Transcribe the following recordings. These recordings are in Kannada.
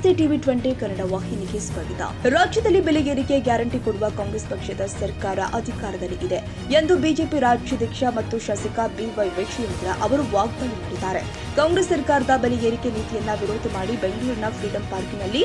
ನಮಸ್ತೆ ಟಿವಿ 20 ಕನ್ನಡ ವಾಹಿನಿಗೆ ಸ್ವಾಗತ. ರಾಜ್ಯದಲ್ಲಿ ಬೆಲೆ ಏರಿಕೆ ಗ್ಯಾರಂಟಿ ಕೊಡುವ ಕಾಂಗ್ರೆಸ್ ಪಕ್ಷದ ಸರ್ಕಾರ ಅಧಿಕಾರದಲ್ಲಿ ಇದೆ ಎಂದು ಬಿಜೆಪಿ ರಾಜ್ಯಾಧ್ಯಕ್ಷ ಮತ್ತು ಶಾಸಕ ಬಿವೈ ವಿಜಯೇಂದ್ರ ಅವರು ವಾಗ್ದಾಳಿ ಮಾಡಿದ್ದಾರೆ. ಕಾಂಗ್ರೆಸ್ ಸರ್ಕಾರದ ಬೆಲೆ ಏರಿಕೆ ನೀತಿಯನ್ನ ವಿರೋಧ ಮಾಡಿ ಬೆಂಗಳೂರಿನ ಫ್ರೀಡಂ ಪಾರ್ಕ್ನಲ್ಲಿ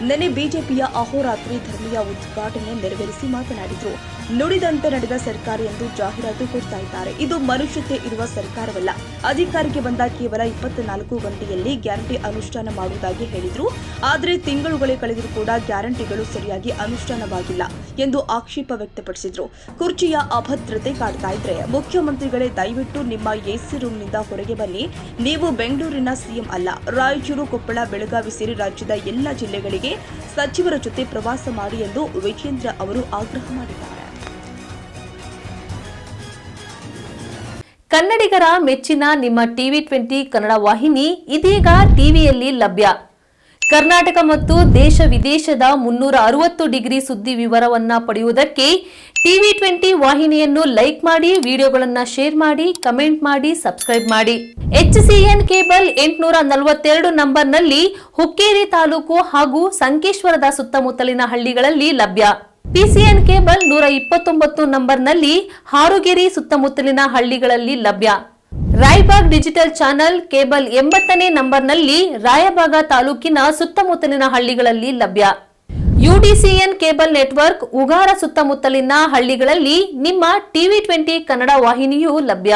ನಿನ್ನೆ ಬಿಜೆಪಿಯ ಅಹೋರಾತ್ರಿ ಧರಣಿಯ ಉದ್ಘಾಟನೆ ನೆರವೇರಿಸಿ ಮಾತನಾಡಿದರು. ನುಡಿದಂತೆ ನಡೆದ ಸರ್ಕಾರ ಎಂದು ಜಾಹೀರಾತು ಕೊಡ್ತಾ ಇದ್ದಾರೆ. ಇದು ಮನುಷ್ಯತೆ ಇರುವ ಸರ್ಕಾರವಲ್ಲ. ಅಧಿಕಾರಕ್ಕೆ ಬಂದ ಕೇವಲ 24 ಗಂಟೆಯಲ್ಲಿ ಗ್ಯಾರಂಟಿ ಅನುಷ್ಠಾನ ಮಾಡುವುದಾಗಿ ಹೇಳಿದ್ರು. ಆದರೆ ತಿಂಗಳುಗಳೇ ಕಳೆದರೂ ಕೂಡ ಗ್ಯಾರಂಟಿಗಳು ಸರಿಯಾಗಿ ಅನುಷ್ಠಾನವಾಗಿಲ್ಲ ಎಂದು ಆಕ್ಷೇಪ ವ್ಯಕ್ತಪಡಿಸಿದ್ರು. ಕುರ್ಚಿಯ ಅಭದ್ರತೆ ಕಾಡ್ತಾ ಇದ್ರೆ ಮುಖ್ಯಮಂತ್ರಿಗಳೇ ದಯವಿಟ್ಟು ನಿಮ್ಮ ಎಸಿ ರೂಮ್ನಿಂದ ಹೊರಗೆ ಬನ್ನಿ. ನೀವು ಬೆಂಗಳೂರಿನ ಸಿಎಂ ಅಲ್ಲ. ರಾಯಚೂರು, ಕೊಪ್ಪಳ, ಬೆಳಗಾವಿ ಸೇರಿ ರಾಜ್ಯದ ಎಲ್ಲ ಜಿಲ್ಲೆಗಳಿಗೆ ಸಚಿವರ ಜೊತೆ ಪ್ರವಾಸ ಮಾಡಿ ಎಂದು ವಿಜೇಂದ್ರ ಅವರು ಆಗ್ರಹ ಮಾಡಿದ್ದಾರೆ. ಕನ್ನಡಿಗರ ಮೆಚ್ಚಿನ ನಿಮ್ಮ ಟಿವಿ 20 ಕನ್ನಡ ವಾಹಿನಿ ಇದೀಗ ಟಿವಿಯಲ್ಲಿ ಲಭ್ಯ. ಕರ್ನಾಟಕ ಮತ್ತು ದೇಶ ವಿದೇಶದ 360 ಡಿಗ್ರಿ ಸುದ್ದಿ ವಿವರವನ್ನ ಪಡೆಯುವುದಕ್ಕೆ ಟಿವಿ 20 ವಾಹಿನಿಯನ್ನು ಲೈಕ್ ಮಾಡಿ, ವಿಡಿಯೋಗಳನ್ನು ಶೇರ್ ಮಾಡಿ, ಕಮೆಂಟ್ ಮಾಡಿ, ಸಬ್ಸ್ಕ್ರೈಬ್ ಮಾಡಿ. HCN ಕೇಬಲ್ 842 ನಂಬರ್ನಲ್ಲಿ ಹುಕ್ಕೇರಿ ತಾಲೂಕು ಹಾಗೂ ಸಂಕೇಶ್ವರದ ಸುತ್ತಮುತ್ತಲಿನ ಹಳ್ಳಿಗಳಲ್ಲಿ ಲಭ್ಯ. PCN ಕೇಬಲ್ 129 ನಂಬರ್ನಲ್ಲಿ ಹಾರುಗೆರೆ ಸುತ್ತಮುತ್ತಲಿನ ಹಳ್ಳಿಗಳಲ್ಲಿ ಲಭ್ಯ. ರಾಯಬಾಗ್ ಡಿಜಿಟಲ್ ಚಾನೆಲ್ ಕೇಬಲ್ 80ನೇ ನಂಬರ್ನಲ್ಲಿ ರಾಯಬಾಗ ತಾಲೂಕಿನ ಸುತ್ತಮುತ್ತಲಿನ ಹಳ್ಳಿಗಳಲ್ಲಿ ಲಭ್ಯ. UDCN ಕೇಬಲ್ ನೆಟ್ವರ್ಕ್ ಉಗಾರ ಸುತ್ತಮುತ್ತಲಿನ ಹಳ್ಳಿಗಳಲ್ಲಿ ನಿಮ್ಮ ಟಿವಿ 20 ಕನ್ನಡ ವಾಹಿನಿಯೂ ಲಭ್ಯ.